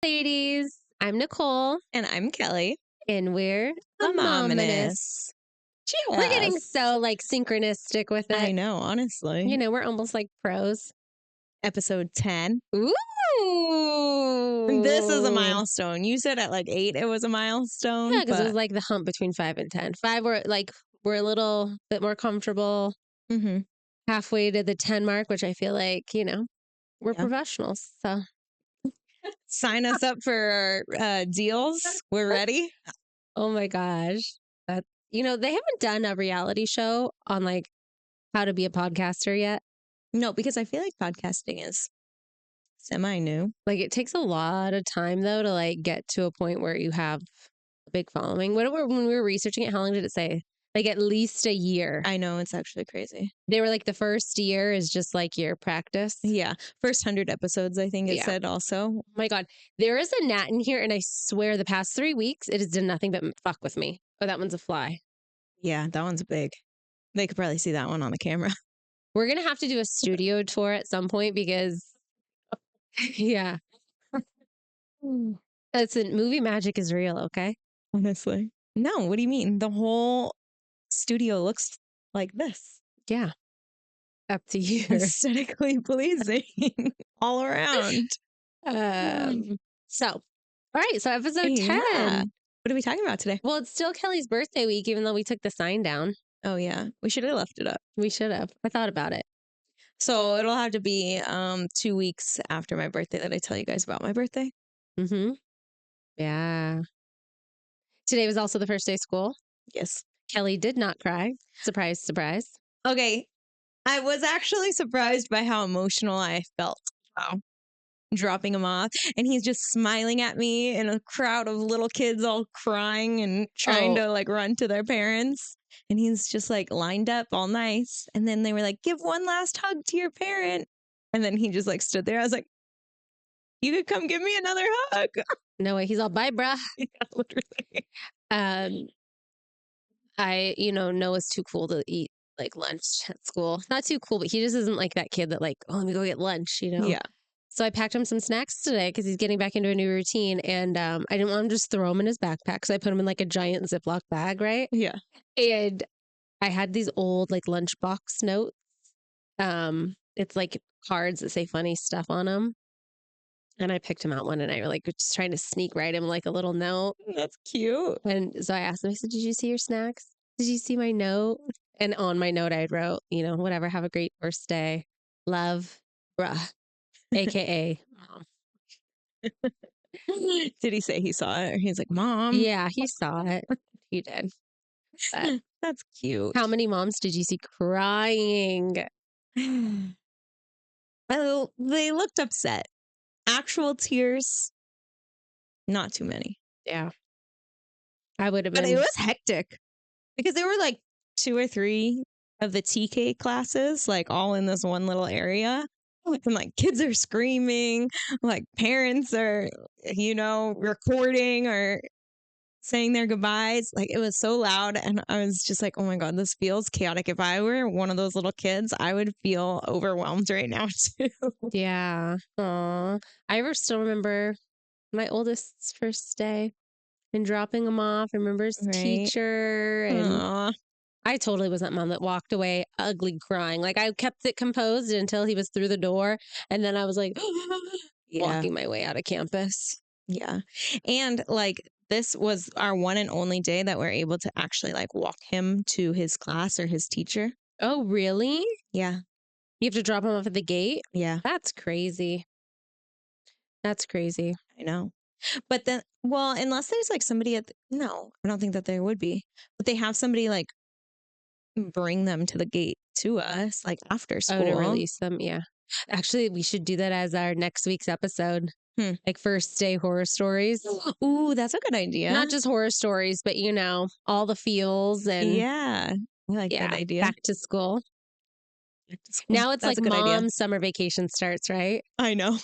ladies. I'm Nicole, And I'm Kelly. and we're aMAMAnous. aMAMAnous. We're getting Yes. so synchronistic with I it. know, honestly. We're almost like pros. Episode 10. Ooh. This is a milestone. You said at like 8 it was a milestone. Yeah, because it was but like the hump between 5 and 10. 5 we're a little bit more comfortable. Mhm. Halfway to the 10 mark, which I feel like, we're Yeah. professionals. So Sign us up for deals. We're ready. oh my gosh. That they haven't done a reality show on like how to be a podcaster yet. No, because I feel like podcasting is semi-new. Like it takes a lot of time though to like get to a point where you have a big following. When we were researching it, how long did it say? Like at least a year. I know, it's actually crazy. They were like the first year is just like your practice. Yeah. First 100 episodes, I think it Yeah. said also. Oh my God. There is a gnat in here, and I swear the past 3 weeks it has done nothing but fuck with me. Oh, that one's a fly. Yeah, that one's big. They could probably see that one on the camera. We're gonna have to do a studio tour at some point because yeah. Listen, movie magic is real, okay? Honestly. No, what do you mean? The whole studio looks like this. Yeah. Up to you. Aesthetically pleasing all around. So, all right. So episode Yeah. 10. What are we talking about today? Well, it's still Kelly's birthday week, even though we took the sign down. Oh yeah, we should have left it up. We should have. I thought about it. So it'll have to be 2 weeks after my birthday that I tell you guys about my birthday. Mm-hmm. Yeah. Today was also the first day of school. Yes. Kelly did not cry. Surprise, surprise. Okay. I was actually surprised by how emotional I felt. Wow. Dropping him off, and he's just smiling at me in a crowd of little kids all crying and trying to like run to their parents, and he's just like lined up all nice, and then they were like, give one last hug to your parent, and then he just like stood there. I was like, you could come give me another hug. No way. He's all, bye, bruh. Yeah, literally. Noah's too cool to eat like lunch at school. Not too cool, but he just isn't like that kid that like, oh, let me go get lunch, Yeah. So I packed him some snacks today because he's getting back into a new routine. And I didn't want him to just throw them in his backpack. So I put him in like a giant Ziploc bag, right? Yeah. And I had these old like lunchbox notes. It's like cards that say funny stuff on them. And I picked him out one and I like was just trying to sneak write him like a little note. That's cute. And so I asked him, I said, did you see your snacks? Did you see my note? And on my note, I wrote, whatever, have a great first day. Love, bruh, AKA mom. Did he say he saw it? Or he's like, Mom. Yeah, he saw it. He did. But that's cute. how many moms did you see crying? Well, they looked upset. Actual tears, not too many. Yeah. I would have been. But it was hectic because there were like 2 or 3 of the TK classes, like all in this one little area. And like kids are screaming, like parents are, recording or saying their goodbyes. Like it was so loud. And I was just like, oh my God, this feels chaotic. If I were one of those little kids, I would feel overwhelmed right now too. Yeah. Aw. I still remember my oldest's first day and dropping him off. I remember his teacher. And Aww. I totally was that mom that walked away ugly crying. Like I kept it composed until he was through the door. And then I was like walking my way out of campus. Yeah. And like this was our one and only day that we're able to actually like walk him to his class or his teacher. Oh, really? Yeah. You have to drop him off at the gate? Yeah. That's crazy. That's crazy. I know. But then, well, unless there's like somebody no, I don't think that there would be. But they have somebody like bring them to the gate to us, like after school. Oh, to release them. Yeah. Actually, we should do that as our next week's episode. Like first day horror stories. Ooh, that's a good idea. Not just horror stories, but all the feels and yeah, I like that idea. Back to school. Now it's that's like mom's summer vacation starts, right? I know.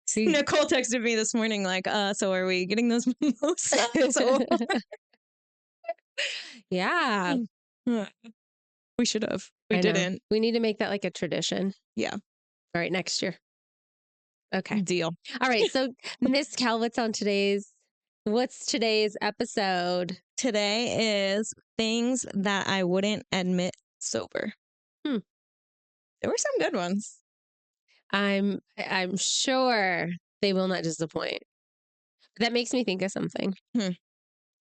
See, Nicole texted me this morning, like, so are we getting those mimosas? Yeah. We should have. We didn't. We need to make that like a tradition. Yeah. All right, next year. Okay. Deal. All right. So, Miss Cal, what's today's episode? Today is things that I wouldn't admit sober. Hmm. There were some good ones. I'm sure they will not disappoint. That makes me think of something. Hmm.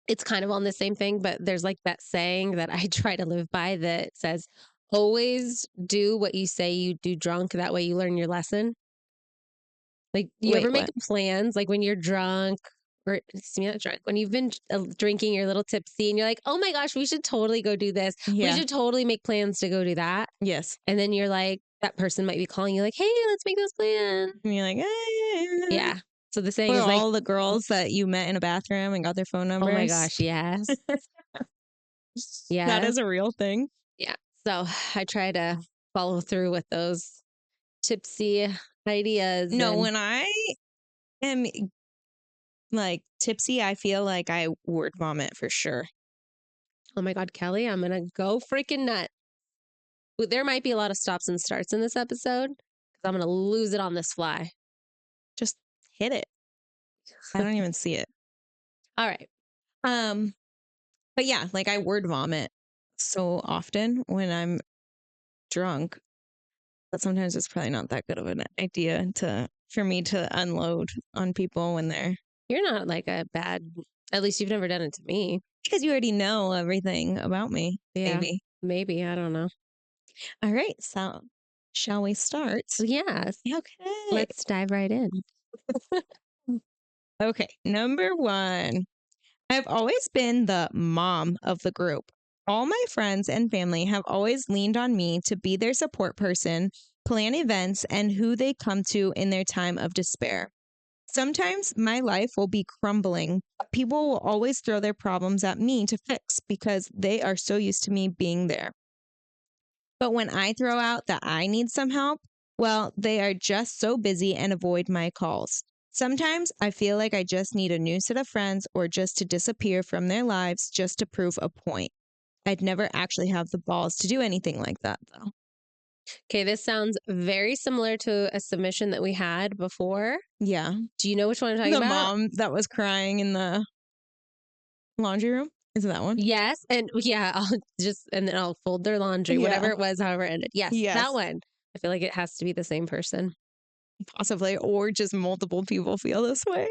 It's kind of on the same thing, but there's like that saying that I try to live by that says, always do what you say you do drunk. That way you learn your lesson. Like, you Wait, ever make what? plans, like when you're drunk, or excuse me, not drunk, when you've been drinking, you're a little tipsy, and you're like, oh my gosh, we should totally go do this. We Yeah. should totally make plans to go do that. Yes. And then you're like, that person might be calling you, like, hey, let's make those plans. And you're like, Yeah. So the saying or is like, all the girls that you met in a bathroom and got their phone oh my numbers. gosh, yes. That Yes. is a real thing. Yeah. So I try to follow through with those tipsy ideas. No, And when I am like tipsy, I feel like I word vomit for sure. oh my God, Kelly, I'm going to go freaking nuts. There might be a lot of stops and starts in this episode because I'm going to lose it on this fly. Just hit it. I don't even see it. All right. Um, but yeah, like I word vomit so often when I'm drunk that sometimes it's probably not that good of an idea for me to unload on people when they're You're not like a bad, at least you've never done it to me. because you already know everything about me, Yeah. maybe. Maybe. I don't know. All right, so shall we start? Yes. Okay. Let's dive right in. Okay, number one. I've always been the mom of the group. All my friends and family have always leaned on me to be their support person, plan events, and who they come to in their time of despair. Sometimes my life will be crumbling, but people will always throw their problems at me to fix because they are so used to me being there. But when I throw out that I need some help, well, they are just so busy and avoid my calls. Sometimes I feel like I just need a new set of friends or just to disappear from their lives just to prove a point. I'd never actually have the balls to do anything like that, though. Okay. This sounds very similar to a submission that we had before. Yeah. Do you know which one I'm talking The about? mom that was crying in the laundry room. Is it that one? Yes. And yeah, and then I'll fold their laundry, whatever Yeah. it was, however it ended. Yes. That Yes. one. I feel like it has to be the same person. Possibly. Or just multiple people feel this way.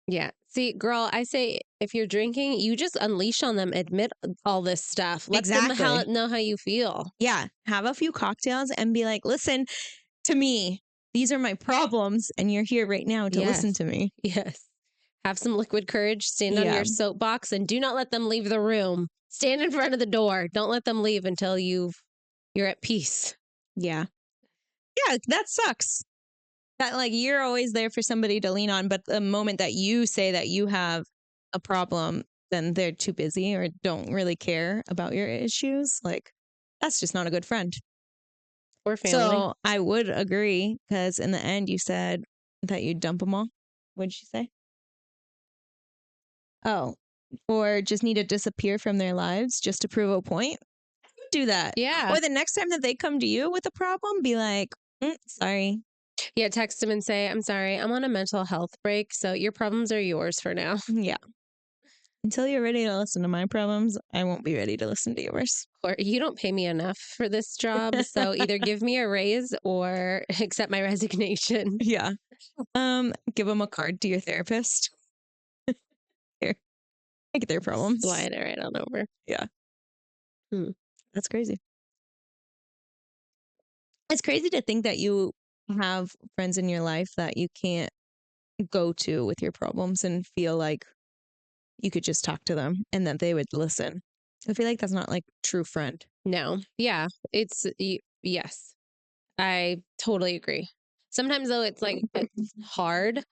Yeah. See, girl, I say if you're drinking, you just unleash on them, admit all this stuff. Let them Exactly. know how you feel. Yeah. Have a few cocktails and be like, listen to me. These are my problems. And you're here right now to listen Yes. to me. Yes. Have some liquid courage, stand on Yeah. your soapbox, and do not let them leave the room. Stand in front of the door. Don't let them leave until you're at peace. Yeah. Yeah. That sucks. That like you're always there for somebody to lean on. But the moment that you say that you have a problem, then they're too busy or don't really care about your issues. Like, that's just not a good friend. Or family. So I would agree because in the end you said that you dump them all. What did you say? Oh, or just need to disappear from their lives just to prove a point. Do that. Yeah. Or the next time that they come to you with a problem, be like, sorry. Yeah. Text them and say, I'm sorry, I'm on a mental health break. So your problems are yours for now. Yeah. Until you're ready to listen to my problems, I won't be ready to listen to yours. Or you don't pay me enough for this job. So either give me a raise or accept my resignation. Yeah. Give them a card to your therapist. Here, take their problems. Slide it right on over. Yeah. Hmm. That's crazy. It's crazy to think that you have friends in your life that you can't go to with your problems and feel like you could just talk to them and that they would listen. I feel like that's not like true friend. No. Yeah. Yes. I totally agree. Sometimes though, it's like it's hard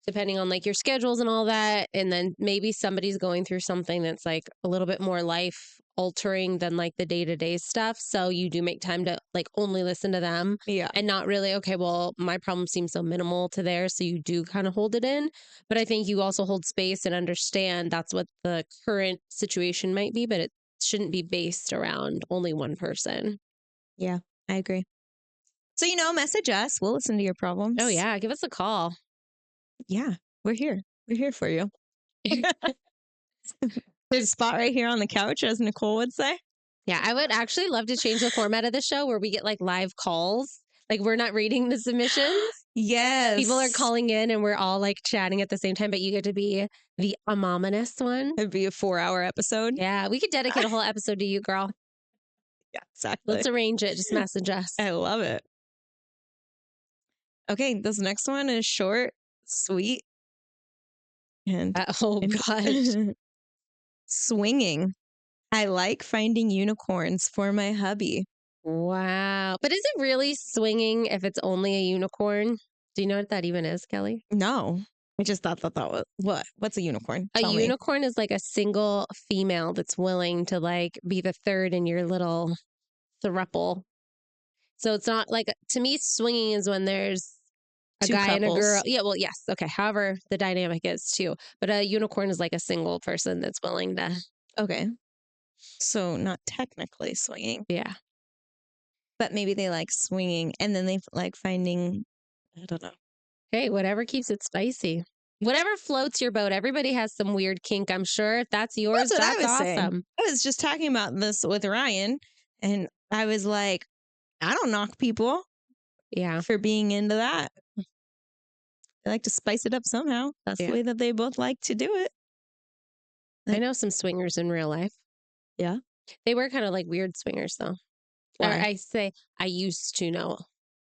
depending on like your schedules and all that. And then maybe somebody's going through something that's like a little bit more life altering than like the day-to-day stuff. So you do make time to like only listen to them Yeah. and not really, okay, well, my problem seems so minimal to theirs. So you do kind of hold it in. But I think you also hold space and understand that's what the current situation might be, but it shouldn't be based around only one person. Yeah, I agree. So, message us. We'll listen to your Oh, problems. yeah. Give us a call. Yeah, we're here. We're here for you. There's a spot right here on the couch, as Nicole would say. Yeah, I would actually love to change the format of the show where we get like live calls. Like we're not reading the submissions. People are Yes. calling in and we're all like chatting at the same time, but you get to be the aMAMAnous one. It'd be a 4-hour episode. Yeah, we could dedicate a whole episode to you, girl. Yeah, exactly. Let's arrange it. Just message us. I love it. Okay, this next one is short, sweet, and Oh, gosh. swinging. I like finding unicorns for my hubby. Wow. But is it really swinging if it's only a unicorn? Do you know what that even is, Kelly? No, I just thought that was what? What's a unicorn? A Tell me. unicorn is like a single female that's willing to like be the third in your little throuple. So it's not like, to me, swinging is when there's a Two guy and a girl. couples. Yeah, well, yes. Okay. However, the dynamic is too. But a unicorn is like a single person that's willing to, Okay, so not technically swinging, yeah. but maybe they like swinging, and then they like finding. I don't know. Hey, whatever keeps it spicy. Whatever floats your boat. Everybody has some weird kink, I'm sure. If that's yours, That's what I that's was saying. awesome. I was just talking about this with Ryan, and I was like, I don't knock people Yeah. for being into that. They like to spice it up somehow. That's the Yeah. way that they both like to do it. I know some swingers in real life. Yeah. They were kind of like weird swingers, though. Or Why? I say I used to know.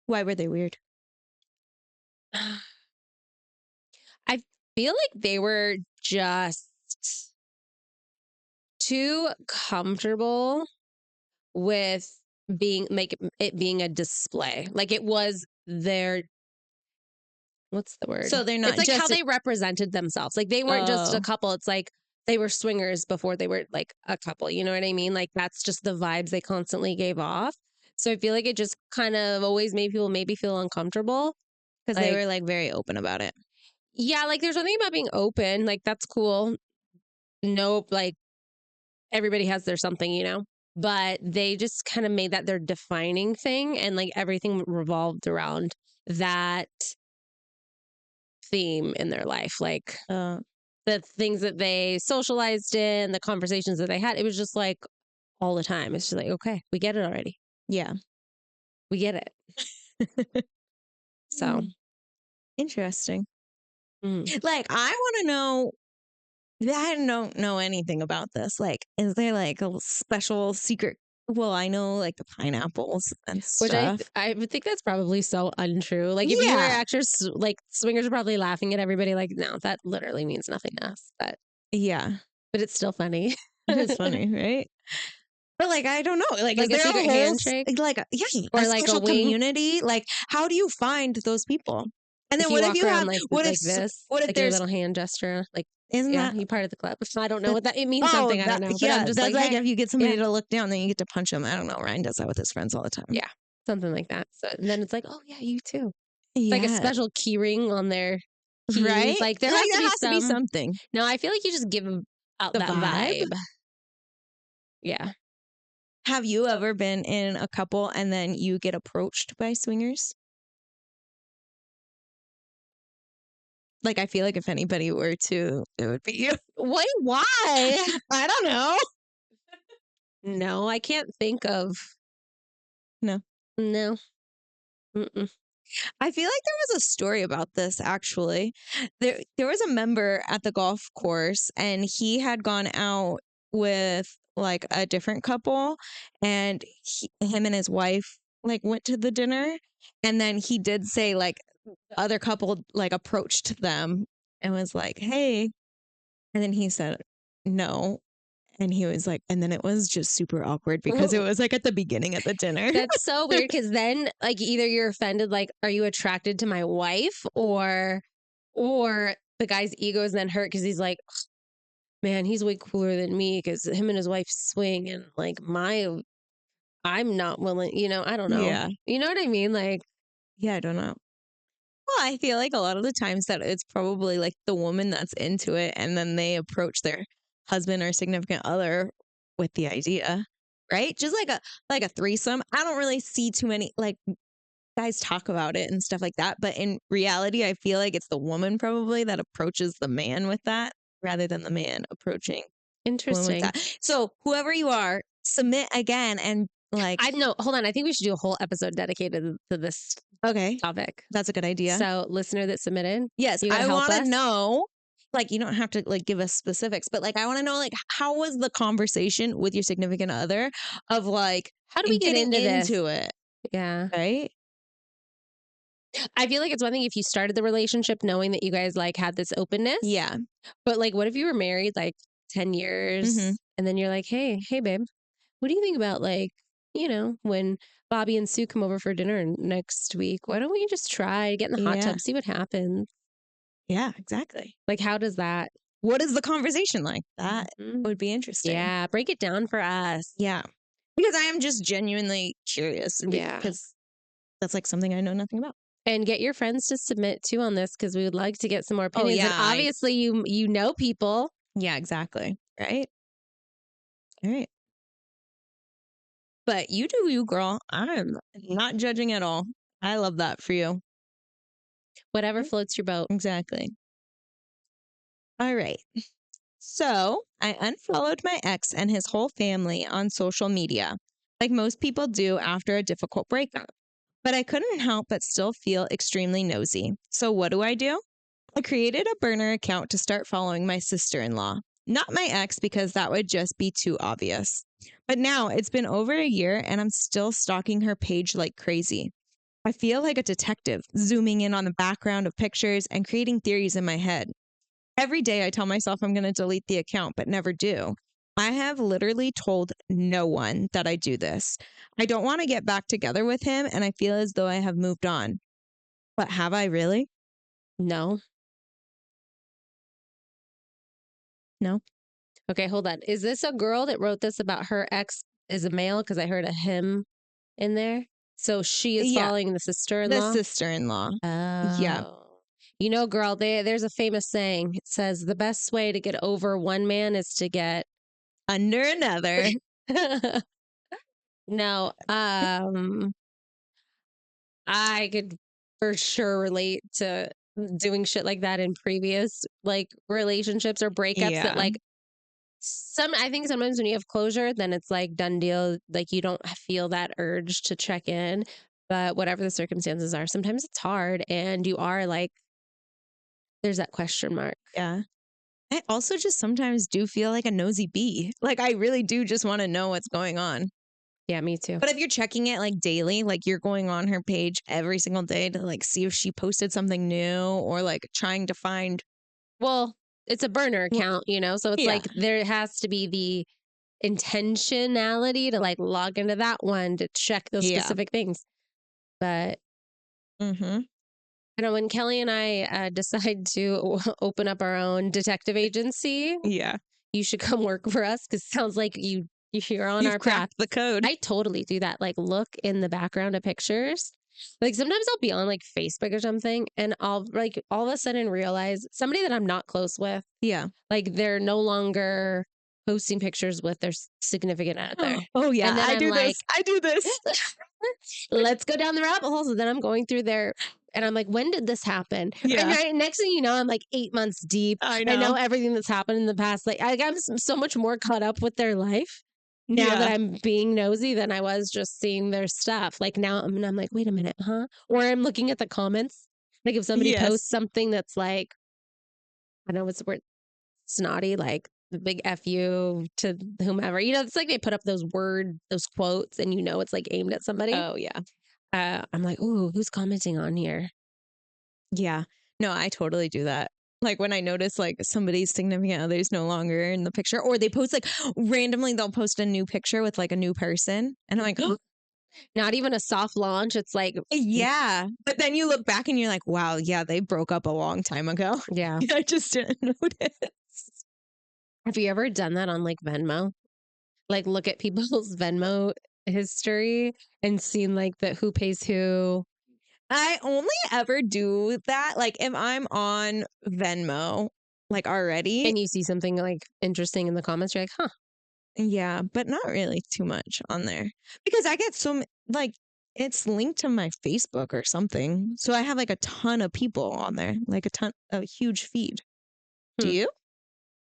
Why were they weird? I feel like they were just too comfortable with being like it being a display. Like it was their, what's the word? So they're not It's like how just. they represented themselves. Like they weren't just a Oh, couple. It's like they were swingers before they were like a couple. You know what I mean? Like that's just the vibes they constantly gave off. So I feel like it just kind of always made people maybe feel uncomfortable. because they Like, were like very open about it. yeah, like there's something about being open. Like that's cool. Nope. Like everybody has their something, you know? But they just kind of made that their defining thing. And like everything revolved around that theme in their life. Like Uh, the things that they socialized in, the conversations that they had, it was just like all the time. It's just like, okay, we get it already. yeah. We get it. So, Interesting. mm. Like, I want to know. I don't know anything about this. Like, is there like a special secret? Well, I know like the pineapples and Which stuff. I would think that's probably so untrue. Like if you were Yeah. actually like swingers are probably laughing at everybody. Like no, that literally means nothing to us. Yeah. But it's still funny. It is funny, right? But like, I don't know. Like, is Like a there secret a whole handshake like or a like a special wink. community? Like, how do you find those people? And Like then you what if walk you around have like this, what if like your there's little hand gesture. Like isn't yeah, that you part of the club. I don't know that what that it means. oh Something I don't that know. But I'm yeah just that's like like hey, if you get yeah, somebody to look down, then you get to punch them. I don't know. Ryan does that with his friends all the time. yeah, something like that. So and then it's like oh yeah, you too. It's like a Yeah. special key ring on their keys. Right? Like there Like has to there be has to be some. something. No, I feel like you just give out The that vibe. vibe. Yeah. Have you ever been in a couple and then you get approached by swingers? Like, I feel like if anybody were to, it would be you. Wait, why? I don't know. No, I can't think of. No. No. Mm-mm. I feel like there was a story about this actually. There was a member at the golf course and he had gone out with like a different couple and him and his wife like went to the dinner and then he did say like the other couple like approached them and was like, "Hey." And then he said, "No." And he was like, and then it was just super awkward because it was like at the beginning of the dinner. That's so weird because then like either you're offended, like, are you attracted to my wife? Or the guy's ego is then hurt because he's like, man, he's way cooler than me because him and his wife swing and like I'm not willing, I don't know. Yeah. You know what I mean? Like, Yeah, I don't know. Well, I feel like a lot of the times that it's probably like the woman that's into it and then they approach their husband or significant other with the idea, right? Just like a threesome. I don't really see too many like guys talk about it and stuff like that. But in reality, I feel like it's the woman probably that approaches the man with that rather than the man approaching the woman with Interesting. that. So whoever you are, submit again and like, I know. Hold on. I think we should do a whole episode dedicated to this okay, topic. that's a good idea. So, listener that submitted, Yes, you got to I help want to us. know. Like, you don't have to like give us specifics, but like, I want to know like how was the conversation with your significant other of like How do we get getting into this? into it, Yeah. right? I feel like it's one thing if you started the relationship knowing that you guys like had this openness. Yeah. But like, what if you were married like 10 years Mhm. and then you're like, hey, babe, what do you think about like, when Bobby and Sue come over for dinner next week? Why don't we just try, get in the hot Yeah. tub, see what happens? Yeah, exactly. Like, how does that? What is the conversation like? That Mhm. would be interesting. Yeah, break it down for us. Yeah. Because I am just genuinely curious Yeah. because that's like something I know nothing about. And get your friends to submit too on this because we would like to get some more Oh opinions. yeah. And obviously, you know people. Yeah, exactly. Right? All right. But you do you, girl. I'm not judging at all. I love that for you. Whatever floats your boat. Exactly. All right. So I unfollowed my ex and his whole family on social media, like most people do after a difficult breakup. But I couldn't help but still feel extremely nosy. So what do? I created a burner account to start following my sister in law. Not my ex, because that would just be too obvious. But now it's been over a year and I'm still stalking her page like crazy. I feel like a detective, zooming in on the background of pictures and creating theories in my head. Every day I tell myself I'm going to delete the account, but never do. I have literally told no one that I do this. I don't want to get back together with him, and I feel as though I have moved on. But have I really? No. No. Okay, hold on. Is this a girl that wrote this about her ex is a male? Because I heard a him in there. So she is Yeah, following the sister in the law. sister in law. Yeah. Oh. Girl, there's a famous saying. It says the best way to get over one man is to get Under another. no. I could for sure relate to doing shit like that in previous like relationships or breakups that Yeah. like I think sometimes when you have closure, then it's like done deal. Like you don't feel that urge to check in. But whatever the circumstances are, sometimes it's hard and you are like, there's that question mark. Yeah. I also just sometimes do feel like a nosy bee. Like I really do just want to know what's going on. Yeah, me too. But if you're checking it like daily, like you're going on her page every single day to like see if she posted something new or like trying to find. Well, it's a burner Well, account, so it's yeah. like there has to be the intentionality to like log into that one to check those Yeah. specific things. But Mm-hmm. when Kelly and I decide to open up our own detective agency, Yeah. you should come work for us because it sounds like you're on You've our path. cracked the code. I totally do that. Like look in the background of pictures. Like sometimes I'll be on like Facebook or something and I'll like all of a sudden realize somebody that I'm not close with, Yeah. like they're no longer posting pictures with their significant other. Oh yeah. And then I I'm do like, this. I do this. let's go down the rabbit hole. So then I'm going through there and I'm like, when did this happen? And Yeah. right, next thing you know, I'm like 8 months deep. I I know know. everything that's happened in the past. Like I'm so much more caught up with their life now that Yeah. I'm being nosy than I was just seeing their stuff. Like now I'm like, wait a minute, huh? Or I'm looking at the comments. Like if somebody posts Yes. something that's like, I don't know what's the word, snotty, like the big F you to whomever. It's like they put up those quotes and it's like aimed at somebody. Oh yeah. I'm like, ooh, who's commenting on here? Yeah. No, I totally do that. Like when I notice like somebody's significant other is no longer in the picture, or they post like randomly, they'll post a new picture with like a new person. And I'm like, oh, Not even a soft launch. It's like, yeah. But then you look back and you're like, wow, yeah, they broke up a long time ago. yeah. I just didn't notice. Have you ever done that on like Venmo? Like look at people's Venmo history and seen like the who pays who. I only ever do that like if I'm on Venmo, like already. And you see something like interesting in the comments, you're like, huh. Yeah, but not really too much on there because I get like It's linked to my Facebook or something. So I have like a ton of people on there, like a huge feed. Do Hmm. you?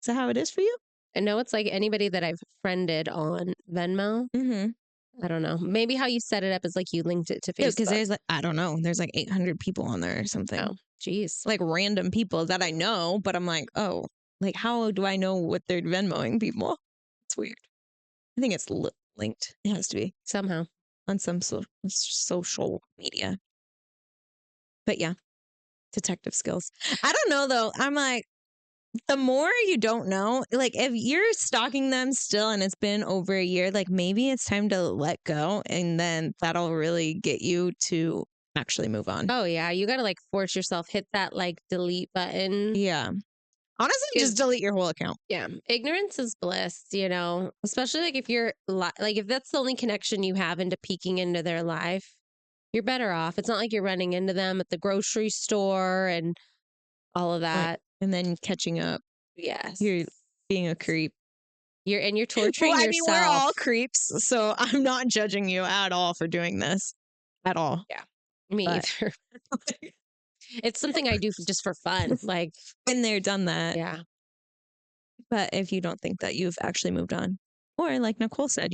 Is that how it is for you? I know it's like anybody that I've friended on Venmo. Mm-hmm. I don't know. Maybe how you set it up is like you linked it to Yeah, because Facebook. there's like, I don't know, there's like 800 people on there or something. Oh, geez. Like random people that I know, but I'm like, oh, like how do I know what they're Venmoing people? It's weird. I think it's linked. It has to be Somehow. on some social media. But yeah, detective skills. I don't know though. I'm like, the more you don't know, like if you're stalking them still and it's been over a year, like maybe it's time to let go and then that'll really get you to actually move on. Oh, yeah. You got to like force yourself, hit that like delete button. Yeah. Honestly, Because, just delete your whole account. yeah, ignorance is bliss, especially like if you're like, if that's the only connection you have into peeking into their life, you're better off. It's not like you're running into them at the grocery store and all of Right. that. And then catching up. Yes. You're being a creep. You're Well, torturing I mean, we're yourself. all creeps, so I'm not judging you at all for doing this. At all. Yeah. Me But either. It's something I do just for fun. Like, been there, done that. yeah. But if you don't think that you've actually moved on, or like Nicole said,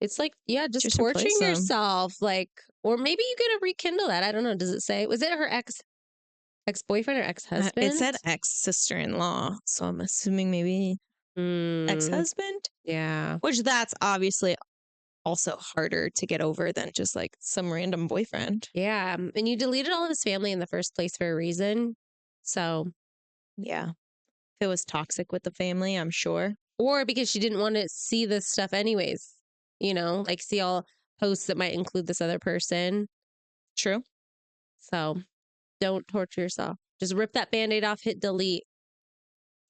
It's like, yeah, just just replace torturing them. yourself. Like, or maybe you gotta rekindle that. I don't know. Does it say, was it her ex-boyfriend or It ex-husband? said ex-sister-in-law, so I'm assuming maybe Mm, ex-husband, yeah. which that's obviously also harder to get over than just like some random boyfriend. Yeah. And you deleted all of his family in the first place for a reason. So, Yeah. If it was toxic with the family, I'm sure. or because she didn't want to see this stuff anyways, like see all posts that might include this other person. True. So don't torture yourself. Just rip that band-aid off, hit delete.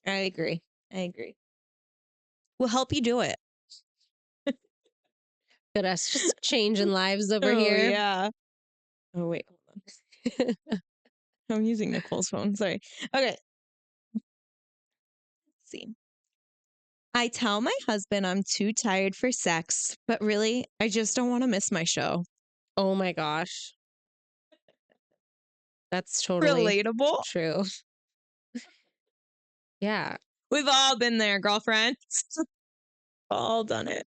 I agree. I agree. We'll help you do it. But us just changing lives over Oh, here. yeah. Oh, wait. Hold on. I'm using Nicole's phone. Sorry. Okay. Let's see. I tell my husband I'm too tired for sex, but really, I just don't want to miss my show. Oh my gosh. That's totally Relatable. true. Yeah. We've all been there, girlfriends. All done it.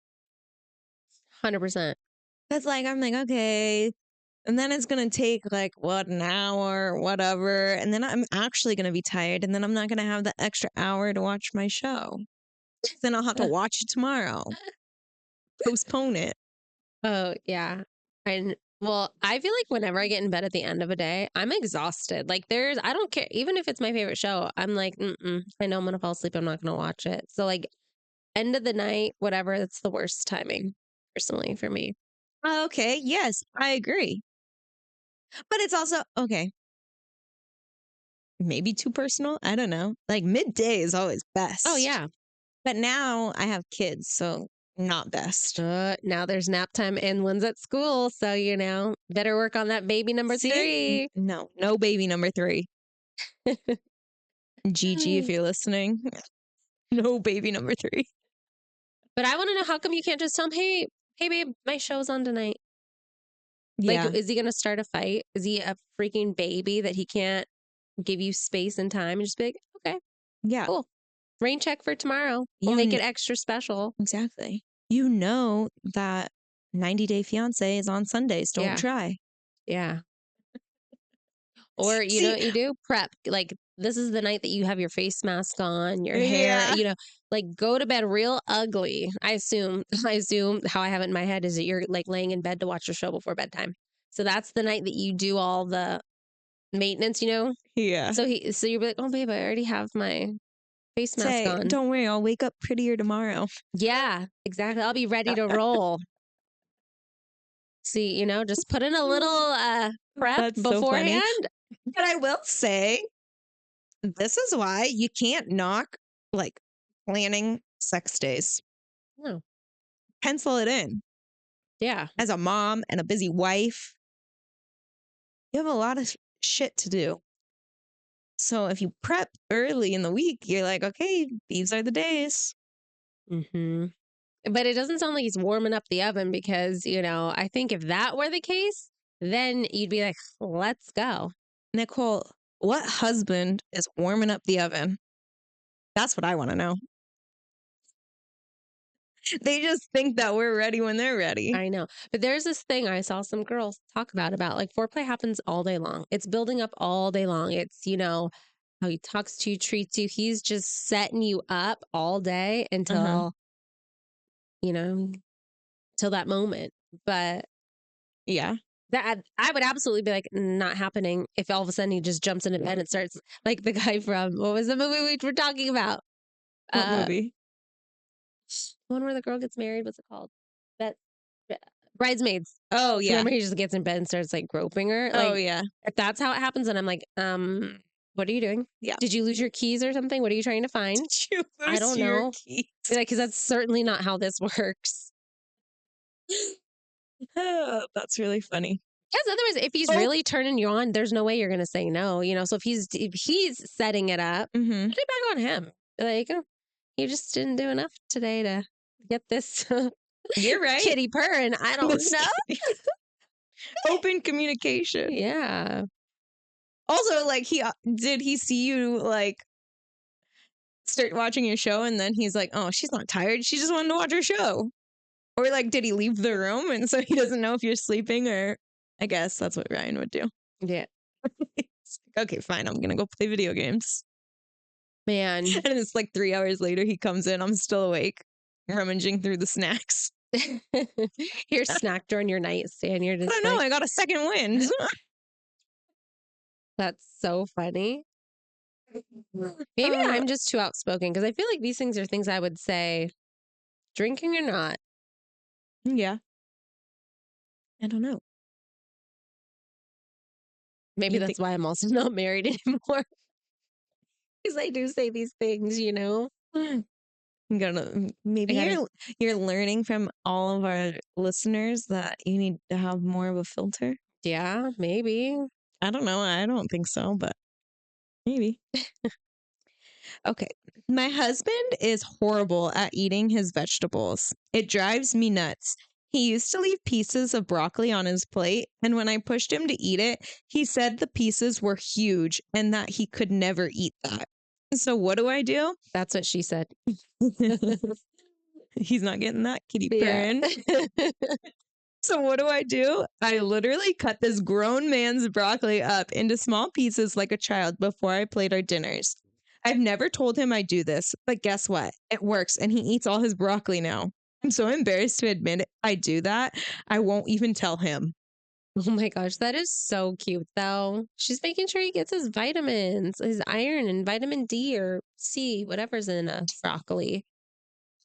100%. That's like, I'm like, okay. And then it's going to take like, what, an hour or whatever. And then I'm actually going to be tired. And then I'm not going to have the extra hour to watch my show. Then I'll have to watch it tomorrow. Postpone it. Oh, yeah. And well, I feel like whenever I get in bed at the end of a day, I'm exhausted. Like I don't care. Even if it's my favorite show, I'm like, I know I'm going to fall asleep. I'm not going to watch it. So like end of the night, whatever, that's the worst timing personally for me. Okay. Yes, I agree. But it's also, okay, maybe too personal. I don't know. Like midday is always best. Oh, yeah. But now I have kids, so not best. Now there's nap time and one's at school. So, better work on that baby number See? 3. No baby number 3. Gigi, if you're listening, no baby number 3. But I want to know, how come you can't just tell him, hey, babe, my show's on tonight? Like, Yeah. is he going to start a fight? Is he a freaking baby that he can't give you space and time and just be like, okay, Yeah. cool. Rain check for tomorrow. We'll You make it kn- extra special. exactly. You know that 90 Day Fiance is on Sundays. Don't Yeah. try. Yeah. Or you know See, what you do? Prep. Like this is the night that you have your face mask on, your hair, yeah. like go to bed real ugly. I assume I assume how I have it in my head is that you're like laying in bed to watch a show before bedtime. So that's the night that you do all the maintenance. Yeah. So you'll be like, "Oh babe, I already have my face mask Say, on." don't worry, I'll wake up prettier tomorrow. Yeah, exactly. I'll be ready to roll. See, just put in a little prep That's so funny. beforehand. But I will say, this is why you can't knock like planning sex days. No. Pencil it in. Yeah. As a mom and a busy wife, you have a lot of shit to do. So if you prep early in the week, you're like, okay, these are the days. Mm-hmm. But it doesn't sound like he's warming up the oven because, I think if that were the case, then you'd be like, let's go. Nicole, what husband is warming up the oven? That's what I want to know. They just think that we're ready when they're ready. I know. But there's this thing I saw some girls talk about like foreplay happens all day long. It's building up all day long. It's, how he talks to you, treats you. He's just setting you up all day Uh-huh. you know, till that moment. But Yeah. that I would absolutely be like, not happening if all of a sudden he just jumps into bed and starts like the guy from what was the movie we were talking about? What Uh movie? one where the girl gets married. What's it called? That Bridesmaids. Oh, yeah. Remember he just gets in bed and starts like groping her? Oh, Like yeah. if that's how it happens, and I'm like, what are you doing? Yeah. Did you lose your keys or something? What are you trying to find? Did you I lose don't your know. keys? Be like, because that's certainly not how this works. Oh, that's really funny. Because otherwise, if he's Oh. really turning you on, there's no way you're gonna say no. So if he's setting it up, Mm-hmm. put it back on him. Like, "Oh, you just didn't do enough today to get this You're right. kitty purring. I don't This know." open communication. Yeah. Also, like, did he see you like start watching your show and then he's like, oh, she's not tired. She just wanted to watch her show. Or like, did he leave the room and so he doesn't know if you're sleeping? Or I guess that's what Ryan would do. Yeah. It's like, okay, fine. I'm going to go play video games. Man. And it's like 3 hours later, he comes in. I'm still awake, rummaging through the snacks. Your snack during your nightstand. You're I just don't know. like, I got a second wind. that's so funny. Maybe Uh, I'm just too outspoken because I feel like these things are things I would say, drinking or not. yeah. I don't know. Maybe You think that's why I'm also not married anymore. Because I do say these things. I'm gonna maybe I gotta, you're learning from all of our listeners that you need to have more of a filter. yeah, maybe. I don't know. I don't think so, but maybe. Okay. My husband is horrible at eating his vegetables. It drives me nuts. He used to leave pieces of broccoli on his plate, and when I pushed him to eat it, he said the pieces were huge and that he could never eat that. So, what do I do? That's what she said. He's not getting that kitty Yeah. purring. So what do? I literally cut this grown man's broccoli up into small pieces like a child before I plate our dinners. I've never told him I do this, but guess what? It works and he eats all his broccoli now. I'm so embarrassed to admit it. I do that. I won't even tell him. Oh my gosh, that is so cute though. She's making sure he gets his vitamins, his iron and vitamin D or C, whatever's in a broccoli.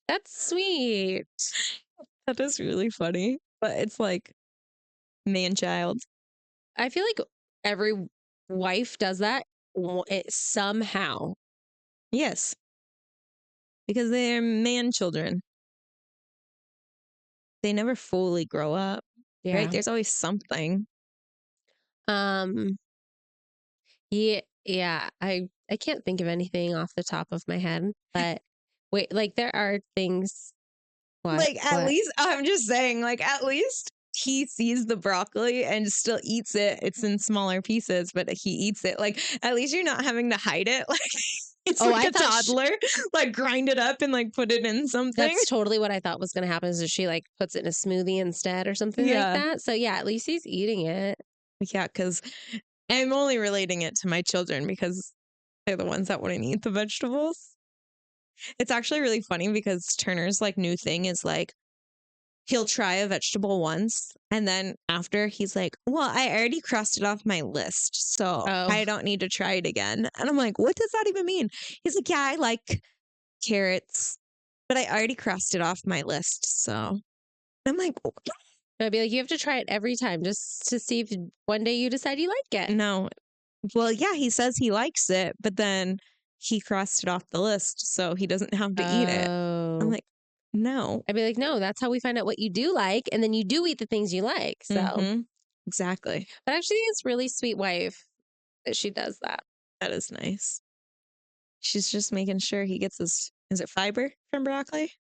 That's sweet. That is really funny, but it's like man child. I feel like every wife does that somehow. Yes, because they're man children. They never fully grow up, right? Yeah. There's always something. Um, yeah. I can't think of anything off the top of my head, but wait, like there are things. What? Like, at What? least I'm just saying, like, at least he sees the broccoli and still eats it. It's in smaller pieces, but he eats it. Like, at least you're not having to hide it. Like, it's Oh, like I a thought toddler. Like, grind it up and like put it in something. that's totally what I thought was going to happen is that she like puts it in a smoothie instead or something like Yeah. that. So yeah, at least he's eating it. Yeah, because I'm only relating it to my children because they're the ones that wouldn't eat the vegetables. It's actually really funny because Turner's like new thing is like, he'll try a vegetable once and then after he's like, well, I already crossed it off my list, so Oh, I don't need to try it again. And I'm like, what does that even mean? He's like, yeah, I like carrots, but I already crossed it off my list. So I'm like, I'd be like, you have to try it every time just to see if one day you decide you like it. no. Well, yeah, he says he likes it, but then he crossed it off the list, so he doesn't have to eat it. I'm Oh, like, no. I'd be like, no, that's how we find out what you do like. And then you do eat the things you like. So, Mm-hmm. Exactly. but actually, it's really sweet wife that she does that. That is nice. She's just making sure he gets his, is it fiber from broccoli?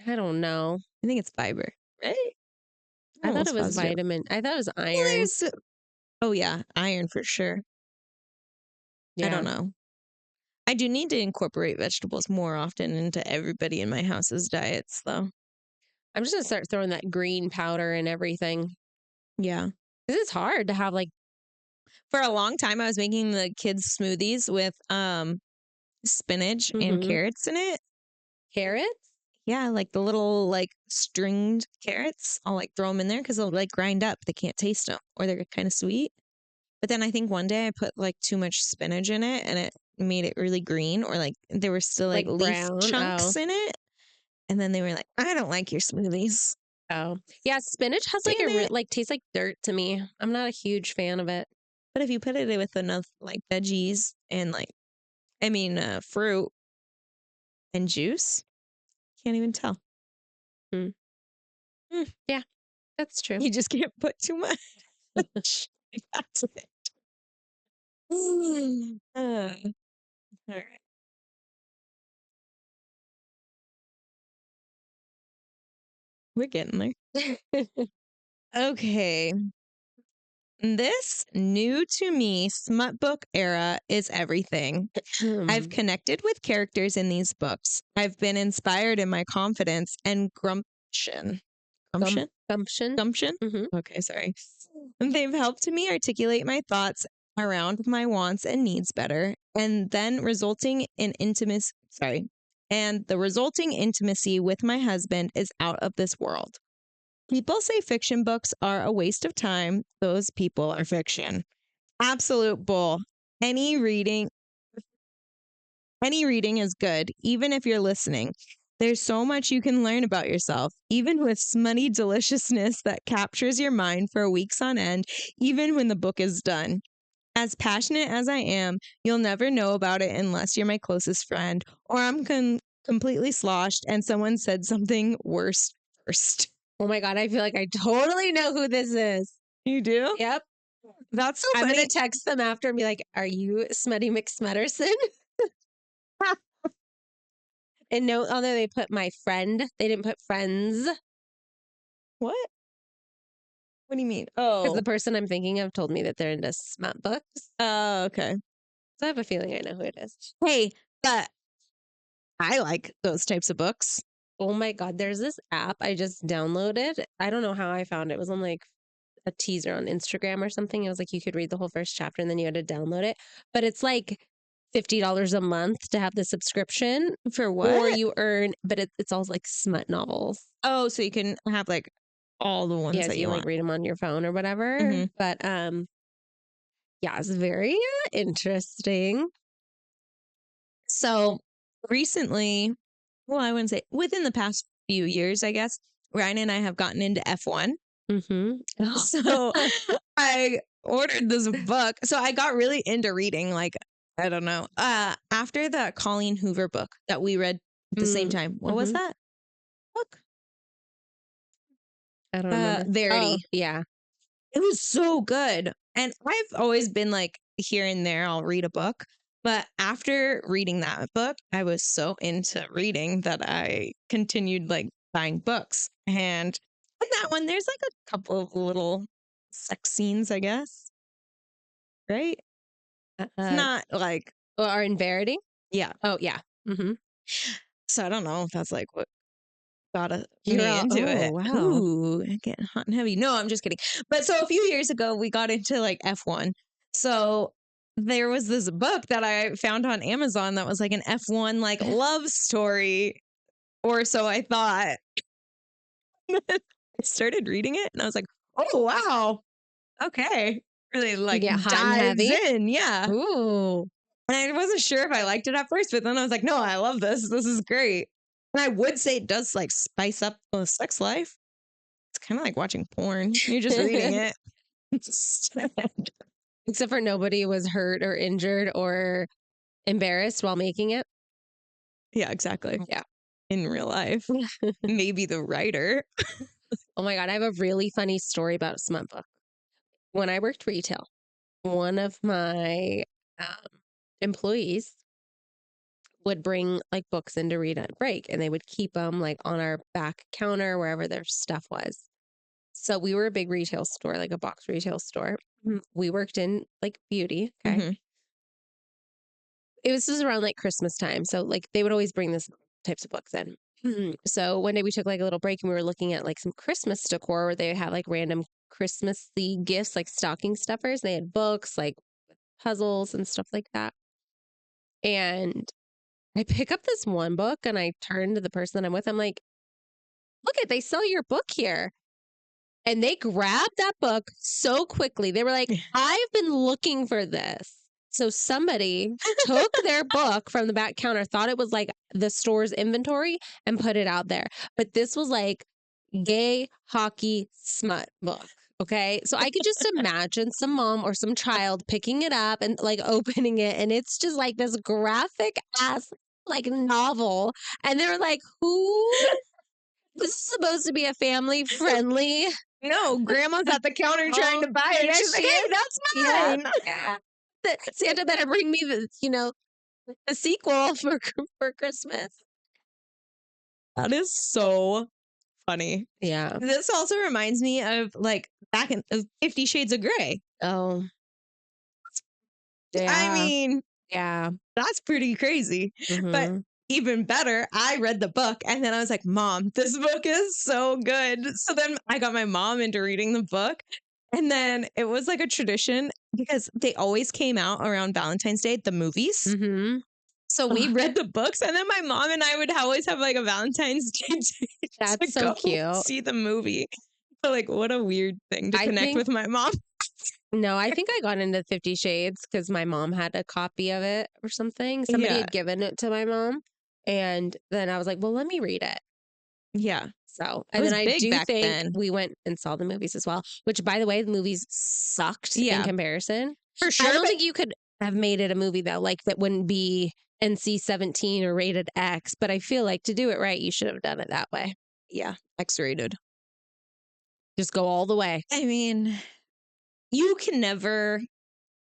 I don't know. I think it's fiber, right? I'm I thought it almost was positive. vitamin. I thought it was Well, iron. oh yeah, iron for sure. I don't Yeah. know. I do need to incorporate vegetables more often into everybody in my house's diets, though. I'm just gonna start throwing that green powder and everything. Yeah. 'Cause it's hard to have like For a long time, I was making the kids smoothies with spinach and mhm, carrots in it. carrots. Yeah, like the little like stringed carrots. I'll like throw them in there because they'll like grind up. They can't taste them or they're kind of sweet. But then I think one day I put like too much spinach in it and it made it really green or like there were still like Like leaf brown. Oh, chunks in it. And then they were like, I don't like your smoothies. oh. Yeah, spinach has like Damn a it. like tastes like dirt to me. I'm not a huge fan of it. But if you put it with enough like veggies and like, fruit and juice, can't even tell. Mm. Mm, Yeah, that's true. you just can't put too much. That's it. All right. We're getting there. Okay. This new to me smut book era is everything. I've connected with characters in these books. I've been inspired in my confidence and gumption. Gumption? Gumption. Gumption? Hmm. Okay, sorry. They've helped me articulate my thoughts around my wants and needs better, and then resulting in intimacy. Sorry. And the resulting intimacy with my husband is out of this world. People say fiction books are a waste of time. Those people are fiction. Absolute bull. Any reading any reading is good, even if you're listening. There's so much you can learn about yourself, even with smutty deliciousness that captures your mind for weeks on end, even when the book is done. As passionate as I am, you'll never know about it unless you're my closest friend, or I'm completely sloshed and someone said something worse first. Oh my god, I feel like I totally know who this is. You do? Yep. That's so I'm gonna funny. text them after and be like, "Are you Smutty McSmutterson?" And no, although they put my friend, they didn't put friends What? What do you mean? because the Oh. person I'm thinking of told me that they're into smut books. Oh, okay. So I have a feeling I know who it is. Hey, but I like those types of books. Oh my god, there's this app I just downloaded. I don't know how I found it. It was on like a teaser on Instagram or something. It was like you could read the whole first chapter and then you had to download it. But it's like $50 a month to have the subscription, For or what? you earn, but it's all like smut novels. Oh, so you can have like all the ones Yeah, that so you you can like want. read them on your phone or whatever. Hmm. But yeah, it's very interesting. So recently, well, I wouldn't say within the past few years, I guess, Ryan and I have gotten into F1. Mm-hmm. So I ordered this book. So I got really into reading, like, I don't know. After the Colleen Hoover book that we read at the same time. What was Mm-hmm. that book? I don't remember. Oh, Verity. yeah. It was so good. And I've always been like here and there, I'll read a book. But after reading that book, I was so into reading that I continued like buying books. And in that one, there's like a couple of little sex scenes, I guess. Right? Uh, It's uh, not like, or in Verity? yeah. Oh, yeah. Mm-hmm. So I don't know if that's like what got You're me all, into oh, it. wow. Ooh, getting hot and heavy. No, I'm just kidding. But so a few years ago, we got into like F1. So there was this book that I found on Amazon that was like an F1 like love story, or so I thought. I started reading it and I was like, oh wow, okay, really You like get hot and dives heavy? in, yeah. Ooh. And I wasn't sure if I liked it at first, but then I was like, no, I love this. This is great. And I would say it does like spice up the sex life. It's kind of like watching porn. You're just reading it. Except for nobody was hurt or injured or embarrassed while making it. Yeah, exactly. Yeah. In real life. Maybe the writer. Oh my God. I have a really funny story about a smut book. When I worked retail, one of my employees would bring like books in to read at break, and they would keep them like on our back counter wherever their stuff was. So we were a big retail store, like a box retail store. We worked in like beauty. Okay. Mhm. It was just around like Christmas time. So like they would always bring this types of books in. So one day we took like a little break and we were looking at like some Christmas decor where they had like random Christmassy gifts, like stocking stuffers. They had books, like puzzles and stuff like that. And I pick up this one book and I turn to the person that I'm with. I'm like, look they sell your book here. And they grabbed that book so quickly. They were like, I've been looking for this. So somebody took their book from the back counter, thought it was like the store's inventory, and put it out there. But this was like gay hockey smut book. Okay. So I could just imagine some mom or some child picking it up and like opening it. And it's just like this graphic ass like novel. And they were like, who? This is supposed to be a family friendly. No, grandma's at the counter trying to buy it. Yes, She's like, she hey, is. that's Yeah. mine. Yeah. Santa better bring me the sequel for Christmas. That is so funny. Yeah. This also reminds me of like back in 50 Shades of Grey. Oh. I Yeah. mean, Yeah. that's pretty crazy. But Mhm. even better, I read the book and then I was like, Mom, this book is so good. So then I got my mom into reading the book. And then it was like a tradition because they always came out around Valentine's Day, the movies. Mhm. So we Ugh. read the books, and then my mom and I would always have like a Valentine's Day date to That's so go cute. see the movie. So like, what a weird thing to I connect think with my mom. No, I think I got into 50 Shades because my mom had a copy of it or something. Somebody Yeah, had given it to my mom. And then I was like, well, let me read it. yeah, So, it and then was I big do back think then. we went and saw the movies as well, which by the way, the movies sucked in Yeah, comparison. for I sure. don't But think you could have made it a movie though, like that wouldn't be NC-17 or rated X, but I feel like to do it right, you should have done it that way. yeah, X-rated. Just go all the way. I mean, you can never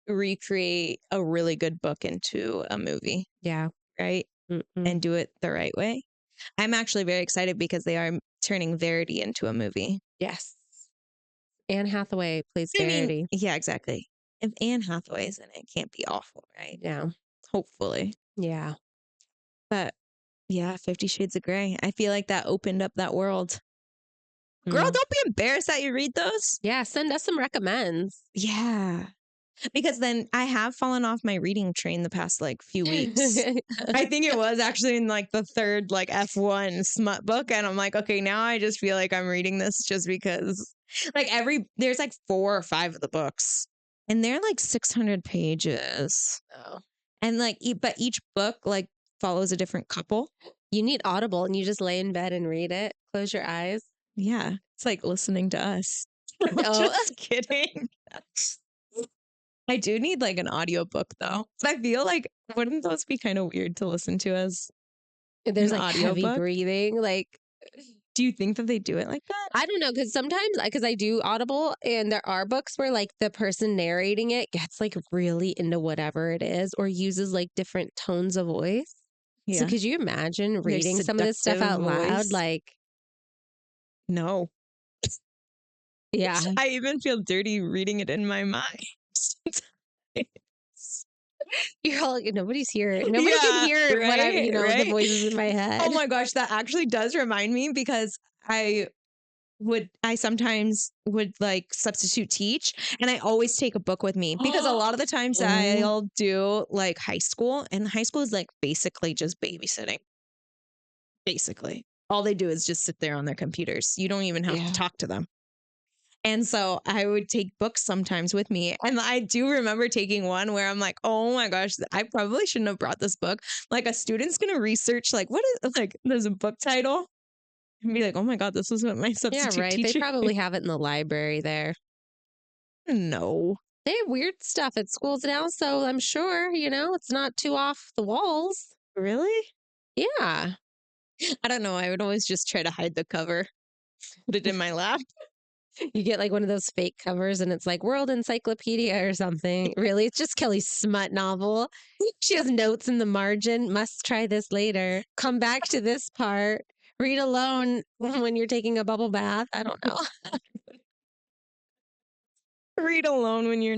recreate a really good book into a movie, Yeah. right? Mm-mm. And do it the right way. I'm actually very excited because they are turning Verity into a movie. Yes. Anne Hathaway plays I mean, Verity. yeah, exactly. If Anne Hathaway is in it, it can't be awful, right? Yeah. Hopefully. Yeah. But yeah, 50 Shades of Grey. I feel like that opened up that world. Girl, Mm. don't be embarrassed that you read those. Yeah. Send us some recommends. Yeah. Because then I have fallen off my reading train the past like few weeks. I think it was actually in like the third like F1 smut book. And I'm like, okay, now I just feel like I'm reading this just because like there's like 4 or 5 of the books and they're like 600 pages. Oh. And like, but each book like follows a different couple. You need Audible and you just lay in bed and read it. Close your eyes. Yeah. It's like listening to us. Oh, Just kidding. I do need like an audiobook though. I feel like wouldn't those be kind of weird to listen to as there's an like heavy audiobook? breathing. Like, Do you think that they do it like that? I don't know. Cause sometimes, because I do Audible and there are books where like the person narrating it gets like really into whatever it is or uses like different tones of voice. So Yeah. could you imagine Their reading some of this stuff seductive out loud? voice. Like, No. yeah. I even feel dirty reading it in my mind. You're all like, nobody's here. Nobody can Yeah, hear what I, right, the right. voices in my head. Oh my gosh, that actually does remind me because I sometimes would like substitute teach and I always take a book with me because a lot of the times Oh. I'll do like high school and high school is like basically just babysitting. Basically. All they do is just sit there on their computers. You don't even have Yeah. to talk to them. And so I would take books sometimes with me. And I do remember taking one where I'm like, oh my gosh, I probably shouldn't have brought this book. Like a student's going to research, like, what is, like, there's a book title and be like, oh my God, this was what my Yeah, substitute right. They teacher. probably have it in the library there. No. They have weird stuff at schools now, so I'm sure, it's not too off the walls. Really? Yeah. I don't know. I would always just try to hide the cover, put it in my lap. You get like one of those fake covers and it's like World Encyclopedia or something. Really, it's just Kelly's smut novel. She has notes in the margin. Must try this later. Come back to this part. Read alone when you're taking a bubble bath. I don't know. Read alone when you're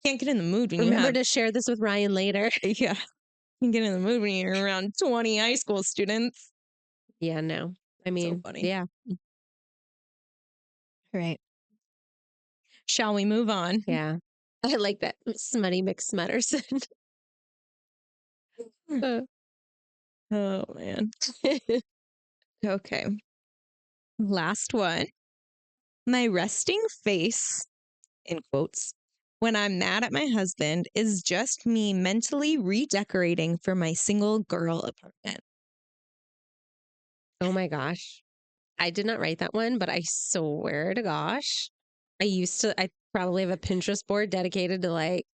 can't get in the mood when you Remember have to share this with Ryan later. yeah. You get in the mood when you're around 20 high school students. Yeah, no. I So mean, funny. yeah, Right. Shall we move on? yeah. I like that. Smutty McSmutterson. Uh, Oh man. Okay. Last one. My resting face, in quotes, when I'm mad at my husband is just me mentally redecorating for my single girl apartment. oh my gosh. I did not write that one, but I swear to gosh, I probably have a Pinterest board dedicated to like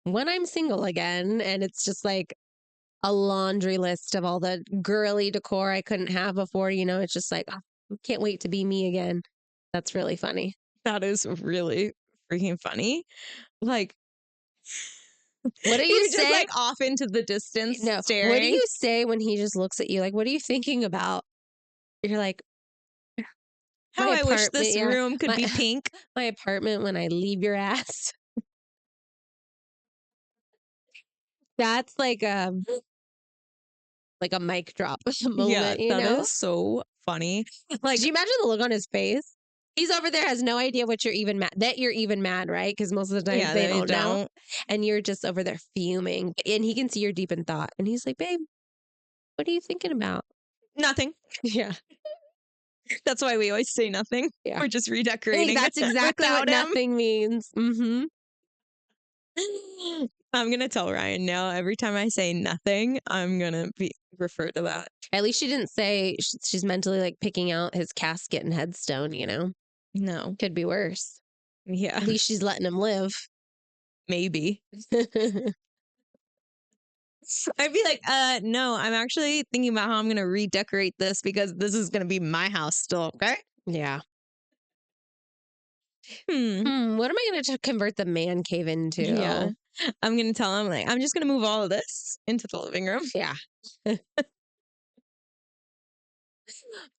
when I'm single again. And it's just like a laundry list of all the girly decor I couldn't have before. It's just like, oh, can't wait to be me again. That's really funny. That is really freaking funny. Like, What do you you're just say? like off into the distance No, what do staring. you say when he just looks at you? Like, what are you thinking about? You're like, my How I wish apartment, this yeah, room could my be pink. my apartment when I leave your ass. That's like a mic drop Yeah, moment, that is so funny. Could Like, you imagine the look on his face? He's over there, has no idea what you're even mad that you're even mad, right? Because most of the time yeah, they they don't know. don't. And you're just over there fuming. And he can see you're deep in thought. And he's like, babe, what are you thinking about? Nothing. Yeah. That's why we always say nothing. Yeah. We're just Hey, redecorating that's exactly what without him. nothing means. I'm gonna tell Ryan now. Every time I say nothing, I'm gonna be refer to that. At least she didn't say she's mentally like picking out his casket and headstone. No. Could be worse. Yeah, At least she's letting him live. maybe. I'd be like, no, I'm actually thinking about how I'm gonna redecorate this because this is gonna be my house still, okay? Yeah. Hmm. What am I going to convert the man cave Yeah. into? I'm gonna tell him like I'm just gonna move all of this into the living room. Yeah.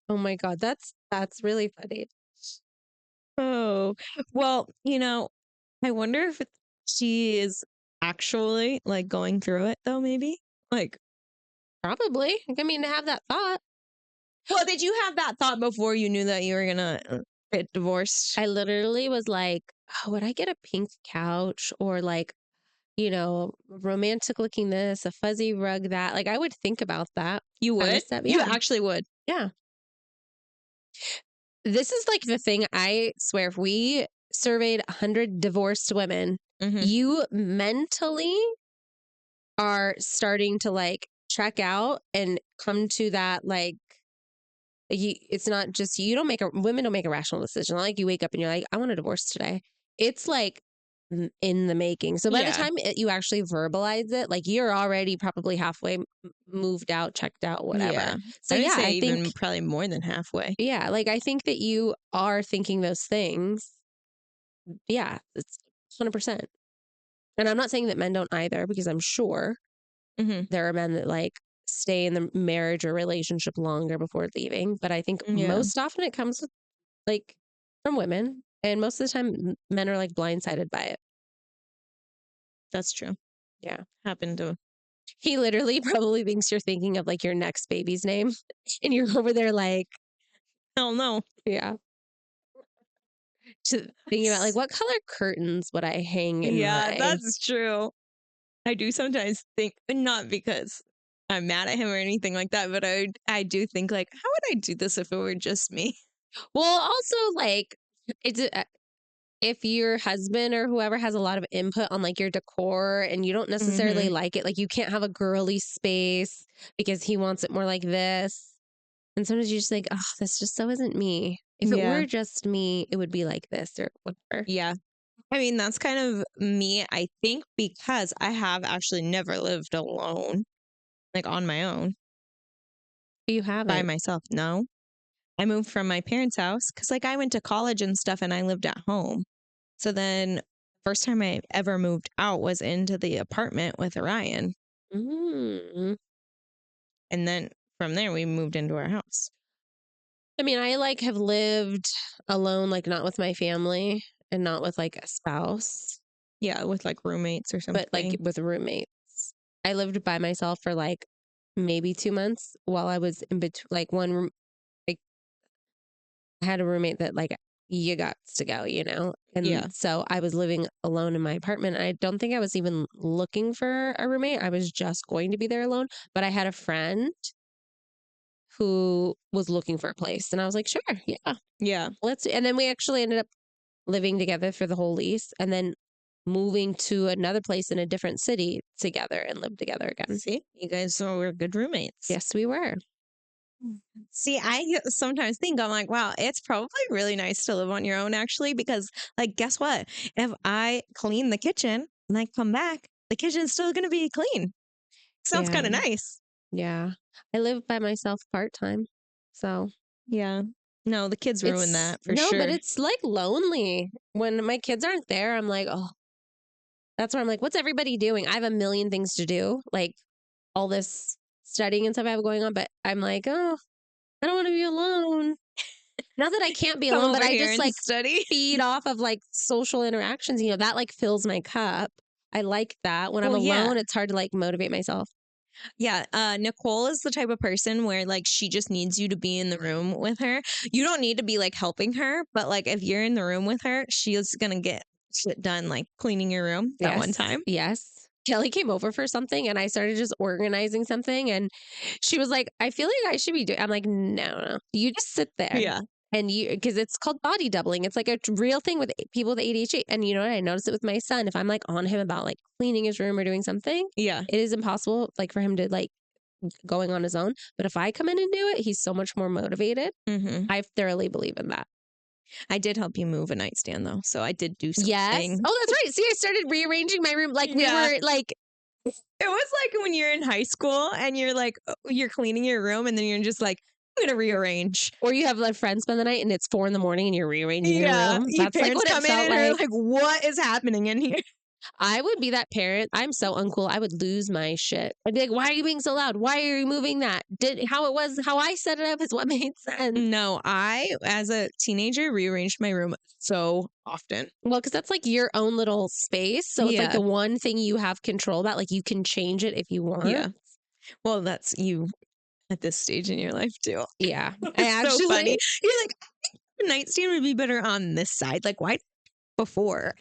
Oh my god, that's really funny. Oh. Well, I wonder if she is actually like going through it though, maybe? Like, Probably. I mean, to have that thought. well, did you have that thought before you knew that you were gonna get divorced? I literally was like, oh, would I get a pink couch or like, romantic looking this, a fuzzy rug that? Like I would think about that You kind of would? stuff. You Yeah. actually would. Yeah. This is like the thing I swear if we surveyed 100 divorced women, Mm-hmm. you mentally are starting to like check out and come to that like it's not just you don't make a women don't make a rational decision. Not like you wake up and you're like, I want a divorce today. It's like in the making. So by the Yeah. time you actually verbalize it, like you're already probably halfway moved out, checked out, whatever. Yeah. So I would yeah, say I think even probably more than halfway. yeah, like I think that you are thinking those things. Yeah, it's 100%. And I'm not saying that men don't either because I'm sure Mm-hmm. there are men that like stay in the marriage or relationship longer before leaving, but I think Yeah, most often it comes with like from women, and most of the time men are like blindsided by it. that's true. Yeah. Happened to He literally probably thinks you're thinking of like your next baby's name and you're over there like, hell no. yeah, thinking about like what color curtains would I hang in Yeah, my that's true. I do sometimes think, not because I'm mad at him or anything like that, but I do think like, how would I do this if it were just me? well, also like it's if your husband or whoever has a lot of input on like your decor and you don't necessarily Mm-hmm. like it, like you can't have a girly space because he wants it more like this. And sometimes you just think, oh, this just so isn't me. If it Yeah, were just me, it would be like this or whatever. yeah. I mean, that's kind of me, I think, because I have actually never lived alone, like on my own You by haven't. myself. No. I moved from my parents' house because, like, I went to college and stuff and I lived at home. So then, first time I ever moved out was into the apartment with Orion. Mm. And then from there, we moved into our house. I mean, I like have lived alone, like not with my family and not with like a spouse, Yeah, with like roommates or but like something. with roommates. I lived by myself for like maybe 2 months while I was in between, like one room. Like I had a roommate that like you got to go, you know? Yeah. And so I was living alone in my apartment. And I don't think I was even looking for a roommate. I was just going to be there alone. But I had a friend who was looking for a place. And I was like, sure, yeah, Yeah. and then we actually ended up living together for the whole lease and then moving to another place in a different city together and lived together again. See, you guys were good roommates. Yes, we were. See, I sometimes think I'm like, wow, it's probably really nice to live on your own actually, because like, guess what? If I clean the kitchen and I come back, the kitchen's still going to be clean. Sounds Yeah. kind of nice. Yeah. I live by myself part time. So Yeah. No, the kids ruin it's that for no, but sure. it's like lonely. When my kids aren't there, I'm like, oh, that's where I'm like, what's everybody doing? I have a million things to do, like all this studying and stuff I have going on, but I'm like, oh, I don't want to be alone. Not that I can't be Come alone, but over I here just and like study. feed off of like social interactions, that like fills my cup. I like that. When I'm Well, yeah. alone, it's hard to like motivate myself. Yeah, Nicole is the type of person where like she just needs you to be in the room with her. You don't need to be like helping her, but like if you're in the room with her, she's gonna get shit done, like cleaning your room that one Yes. time. Yes. Kelly came over for something and I started just organizing something and she was like, I feel like I should be doing. I'm like, no, no. You just sit there. Yeah. And because it's called body doubling. It's like a real thing with people with ADHD. And you know what? I noticed it with my son. If I'm like on him about like cleaning his room or doing something, Yeah. it is impossible like for him to like going on his own. But if I come in and do it, he's so much more motivated. Hmm. I thoroughly believe in that. I did help you move a nightstand though, so I did do Yes. something. Oh, that's right. See, I started rearranging my room. Like we Yeah. were like, It was like when you're in high school and you're like you're cleaning your room and then you're just like, I'm gonna rearrange. or you have a friend spend the night and it's 4 in the morning and you're rearranging your Yeah. room. Your That's like parents what it come in felt and are like. like, what is happening in here? I would be that parent. I'm so uncool. I would lose my shit. I'd be like, why are you being so loud? Why are you moving that? How I set it up is what made sense. No, I, as a teenager, rearranged my room so often. Well, because that's like your own little space. So it's like Yeah. the one thing you have control about. Like you can change it if you Yeah. want. Well, that's you at this stage in your life too. Yeah. I It's so funny. actually, You're like, the nightstand would be better on this side. Like, why before?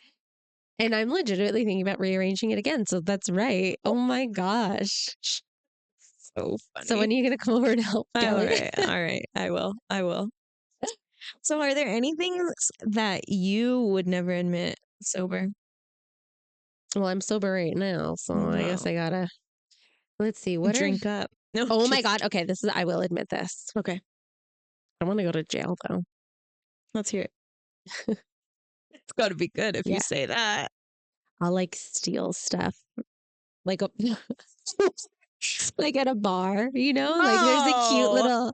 and I'm legitimately thinking about rearranging it again. So that's right. Oh my gosh. So So funny. when are you going to come over to help, All Kelly? right. All right. I will. I will. So, are there any things that you would never admit sober? Well, I'm sober right now. So I guess Wow. I gotta, let's see. What are, Drink up. No, oh my just God. Okay. I will admit this. okay. I want to go to jail though. Let's hear it. It's got to be good if you Yeah. say that. I'll like steal stuff. Like a, like at a bar, like there's a cute Oh, little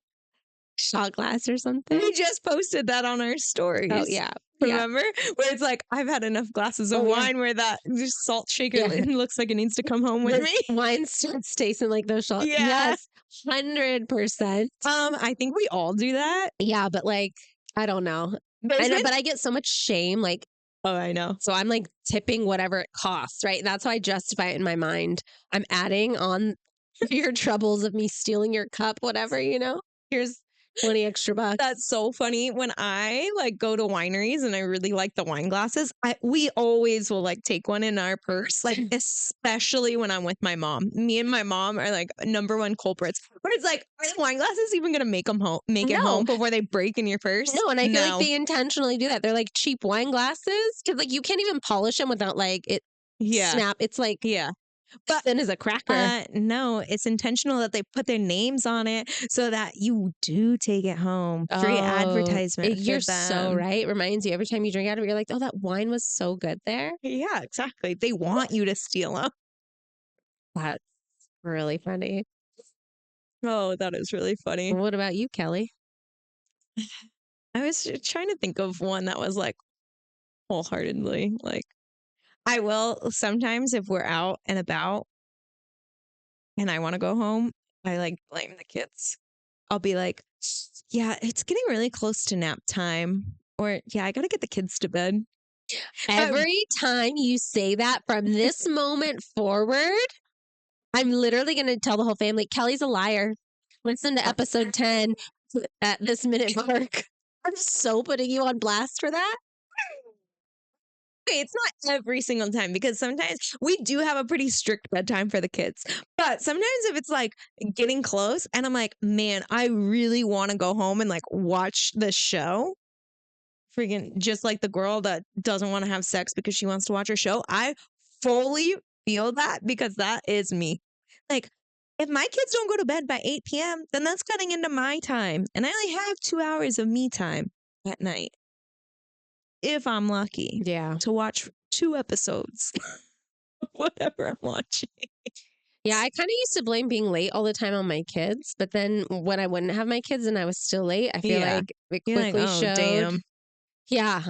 shot glass or something. we just posted that on our Oh stories. yeah. Yeah. Remember? Where it's like, I've had enough glasses of Oh yeah. wine where that just salt shaker Yeah. looks like it needs to come home with The me. wine starts tasting like those shots. Yeah. Yes. 100%. I think we all do that. Yeah. But like, I don't know. There's been, But I get so much shame. Like, oh, I know. so I'm like tipping whatever it costs, right? That's how I justify it in my mind. I'm adding on your troubles of me stealing your cup, whatever. Here's 20 extra bucks. That's so funny. When I like go to wineries and I really like the wine glasses, we always will like take one in our purse, like especially when I'm with my mom. Me and my mom are like number one culprits. But it's like, are the wine glasses even gonna make it No. home before they break in your purse? No, and I feel like No. they intentionally do that. They're like cheap wine glasses because like you can't even polish them without like it Yeah. snap. It's like Yeah. but thin as a cracker. No, it's intentional that they put their names on it so that you do take it home. Free advertisement for You're so them. right. Reminds you every time you drink out of it, you're like, oh, that wine was so good there. Yeah, exactly. They want you to steal them. That's really funny. Oh, that is really funny. What about you, Kelly? I was trying to think of one that was like wholeheartedly like I will sometimes if we're out and about and I want to go home, I like blame the kids. I'll be like, yeah, it's getting really close to nap time. Or, yeah, I got to get the kids to bed. Every time you say that from this moment forward, I'm literally going to tell the whole family, Kelly's a liar. Listen to episode 10 at this minute mark. I'm so putting you on blast for that. Okay, it's not every single time because sometimes we do have a pretty strict bedtime for the kids. But sometimes if it's like getting close and I'm like, man, I really want to go home and like watch the show. Freaking just like the girl that doesn't want to have sex because she wants to watch her show. I fully feel that because that is me. Like, if my kids don't go to bed by 8 p.m., then that's cutting into my time. And I only have 2 hours of me time at night, if I'm lucky, Yeah. to watch 2 episodes of whatever I'm watching. Yeah, I kind of used to blame being late all the time on my kids, but then when I wouldn't have my kids and I was still late, I feel Yeah. like it You're like, quickly oh, showed. damn. Yeah.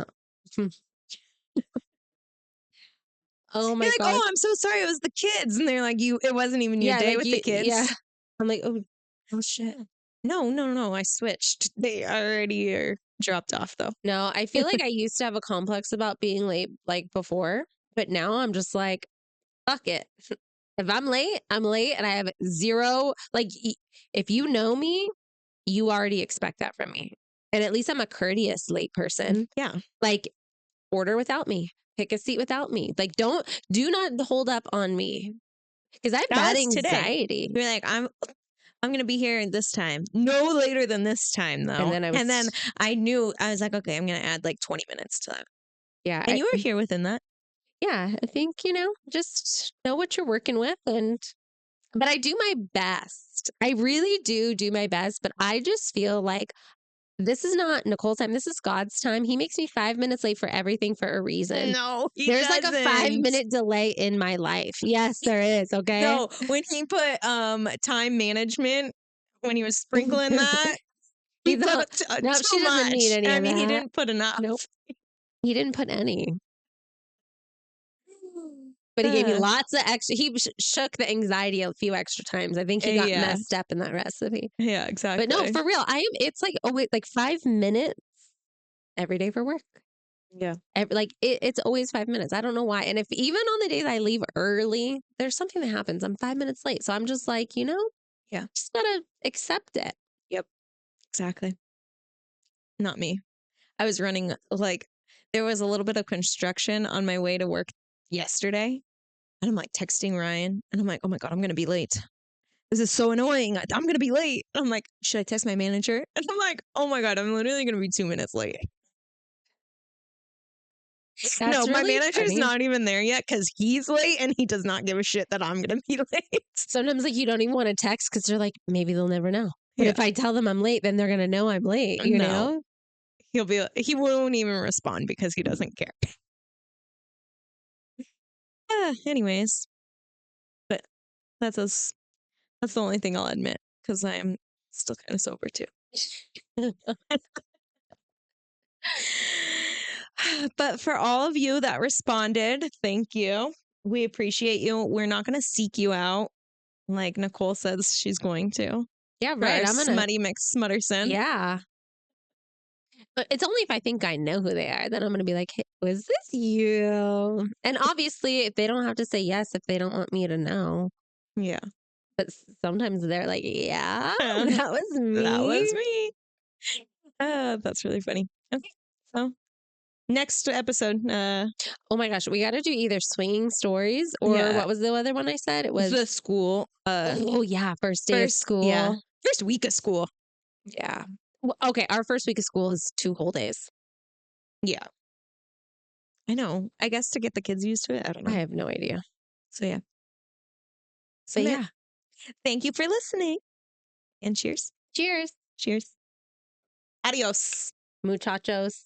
Oh my You're like, gosh. oh, I'm so sorry. It was the kids. And they're like, it wasn't even your Yeah, day like with the you, yeah. kids. I'm like, oh shit. No. I switched. They already are dropped off though. No, I feel like I used to have a complex about being late like before, but now I'm just like, fuck it. If I'm late, I'm late and I have zero, like, if you know me, you already expect that from me. And at least I'm a courteous late person. Yeah. Like, order without me, pick a seat without me. Like, do not hold up on me because I have That bad was today. anxiety. You're like, I'm gonna be here this time. No later than this time though. And then And then I knew I was like, okay, I'm gonna add like 20 minutes to that. yeah, And you were here within that. yeah, I think, just know what you're working with but I do my best. I really do my best, but I just feel like this is not Nicole's time. This is God's time. He makes me 5 minutes late for everything for a reason. No, he There's like a doesn't. 5 minute delay in my life. Yes, there is. Okay. No, when he put time management, when he was sprinkling that, he He's put all, no, too she doesn't need much. any I of mean, he that. didn't put enough. Nope. He didn't put any, but he gave me Uh, lots of extra. He shook the anxiety a few extra times. I think he got yeah. messed up in that recipe. Yeah, But no, exactly. for real, it's like, oh, wait, like 5 minutes every day for work. Yeah. It's always 5 minutes. I don't know why. And if even on the days I leave early, there's something that happens. I'm 5 minutes late. So I'm just like, Yeah. just gotta accept it. Yep. Exactly. Not me. I was running like there was a little bit of construction on my way to work yesterday. And I'm like texting Ryan and I'm like, oh my God, I'm going to be late. This is so annoying. I'm going to be late. I'm like, should I text my manager? And I'm like, oh my God, I'm literally going to be 2 minutes late. That's No, my really manager's funny. not even there yet because he's late and he does not give a shit that I'm going to be late. Sometimes like you don't even want to text because they're like, maybe they'll never know. But Yeah. if I tell them I'm late, then they're gonna know I'm late, you No. know? He won't even respond because he doesn't care. Anyways, but that's us. That's the only thing I'll admit because I'm still kind of sober too. But for all of you that responded, thank you. We appreciate you. We're not going to seek you out like Nicole says she's going to. Yeah, For right. our I'm gonna smutty McSmutterson. yeah. But it's only if I think I know who they are, then I'm gonna be like, hey, was this you? And obviously if they don't have to say yes if they don't want me to know. Yeah. But sometimes they're like, yeah, Yeah. that was me. That was me. That's really funny. Okay. So next episode, Oh my gosh, we got to do either swinging stories or yeah, what was the other one I said? It was the school. oh yeah, first day of school. Yeah, first week of school. Yeah. Well, okay, our first week of school is 2 whole days. Yeah, I know. I guess to get the kids used to it. I don't I know. have no idea. So yeah. But yeah, Thank you for listening. And cheers. cheers, Cheers. Adios. muchachos.